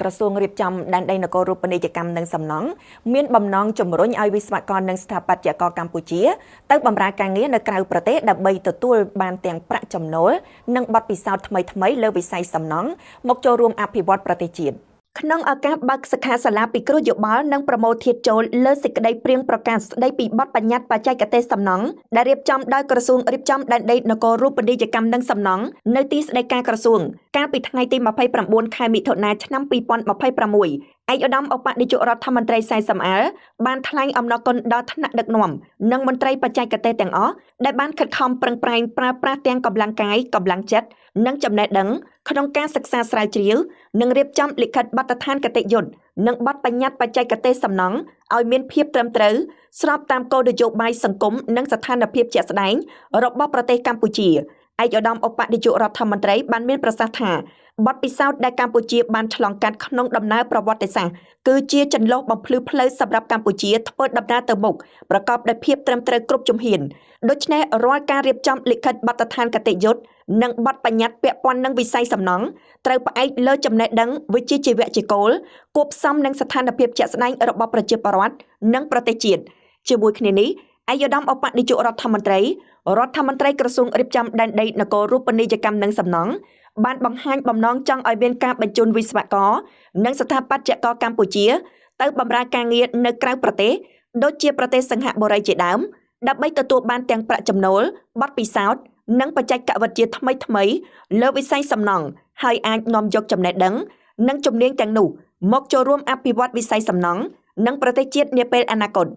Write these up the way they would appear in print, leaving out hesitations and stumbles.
ក្រសួងរៀបចំដែនដីនគររូបនីយកម្មនិងសំណង់មានបំណងជំរុញឲ្យវិស្វករនិងស្ថាបត្យករកម្ពុជាទៅបម្រើការងារនៅក្រៅប្រទេសដើម្បីទទួលបានទាំងប្រាក់ចំណូលនិងបទពិសោធន៍ថ្មីៗលើវិស័យសំណង់មកចូលរួមអភិវឌ្ឍប្រទេសជាតិក្នុងឱកាសបើកសិក្ខាសាលាពិគ្រោះយោបល់និងប្រមូលធាតុចូលលើសេចក្តីព្រាងប្រកាសស្តីពីបទបញ្ញត្តិបច្ចេកទេសសំណង់ដែលរៀបចំដោយក្រសួងរៀបចំដែនដីនគររូបនីយកម្មនិងសំណង់នៅទីស្តីការក្រសួងកាលពីថ្ងៃទី29ខែមិថុនាឆ្នាំ2026ឯកឧត្តមឧបនាយករដ្ឋមន្ត្រីសែនសំអាលបានថ្លែងអំណរគុណដល់ថ្នាក់ដឹកនាំនិងមន្ត្រីបច្ចេកទេសទាំងអស់ដែលបានខិតខំប្រឹងប្រែងប្រើប្រាស់ទាំងកម្លាំងកាយកម្លាំងចិត្តនិងចំណេះដឹងក្នុងការសិក្សាស្រាវជ្រាវនិងរៀបចំលិខិតបទដ្ឋានគតិយុត្តនិងបទបញ្ញត្តិបច្ចេកទេសសំណង់ឲ្យមានភាពត្រឹមត្រូវស្របតាមគោលនយោបាយសង្គមនិងស្ថានភាពជាក់ស្ដែងរបស់ប្រទេសកម្ពុជាឯកឧត្តមឧបនាយករដ្ឋមន្ត្រីបានមានប្រសាសន៍ថាបទពិសោធន៍ដែលកម្ពុជាបានឆ្លងកាត់ក្នុងដំណើរប្រវត្តិសាស្ត្រគឺជាចន្លោះបំភ្លឺផ្លូវសម្រាប់កម្ពុជាធ្វើដំណើរទៅមុខប្រកបដោយភាពត្រឹមត្រូវគ្រប់ជំហានដូច្នេះរាល់ការរៀបចំលិខិតបទដ្ឋានគតិយុត្តនិងបទបញ្ញត្តិពាក់ព័ន្ធនឹងវិស័យសំណង់ត្រូវផ្អែកលើចំណេះដឹងវិជ្ជាជីវៈជាគោលគួបផ្សំនឹងស្ថានភាពជាក់ស្ដែងរបស់ប្រជាពលរដ្ឋនិងប្រទេសជាតិជាមួយគ្នានេះឯកឧត្តមឧបនាយករដ្ឋមន្ត្រីក្រសួងរៀបចំដែនដីនគររូបនីយកម្មនិងសំណង់បានបង្ហាញបំណងចង់ឲ្យមានការបញ្ជូនវិស្វករនិងស្ថាបត្យករកម្ពុជាទៅបម្រើការងារនៅក្រៅប្រទេសដូចជាប្រទេសសិង្ហបុរីជាដើមដើម្បីទទួលបានទាំងប្រាក់ចំណូលបទពិសោធន៍និងបច្ចេកវិទ្យាថ្មីៗលើវិស័យសំណង់ហើយអាចនាំយកចំណេះដឹងនិងជំនាញទាំងនោះមកចូលរួមអភិវឌ្ឍវិស័យសំណង់និងប្រទេសជាតិនាពេលអនាគត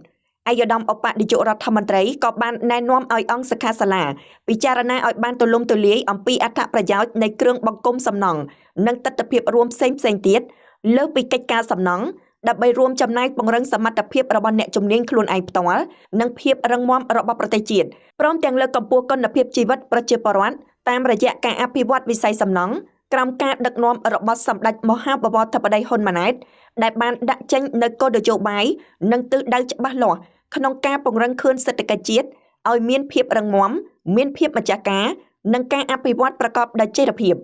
ឯកឧត្តមឧបនាយករដ្ឋមន្ត្រីក៏បានណែនាំឲ្យអង្គសិក្ខាសាលាពិចារណាឲ្យបានទូលំទូលាយអំពីអត្ថប្រយោជន៍នៃគ្រឿងបង្គុំសំណង់និងទិដ្ឋភាពរួមផ្សេងទៀតលើពីកិច្ចការសំណង់ដើម្បីរួមចំណែកពង្រឹងសមត្ថភាពរបស់អ្នកជំនាញខ្លួនឯងផ្ទាល់និងភាពរឹងមាំរបស់ប្រទេសជាតិព្រមទាំងលើកកម្ពស់គុណភាពជីវិតប្រជាពលរដ្ឋតាមរយៈការអភិវឌ្ឍវិស័យសំណង់ក្រោមការដឹកនាំរបស់សម្ដេចមហាបវរធិបតីហ៊ុនម៉ាណែតដែលបានដាក់ចេញនូវគោលនយោបាយនិងទិសដៅច្បាស់លាស់ក្នុងការពង្រឹងខឿនសេដ្ឋកិច្ចជាតិឲ្យមានភាពរឹងមាំមានភាពម្ចាស់ការនិងការអភិវឌ្ឍប្រកបដោយចីរភាព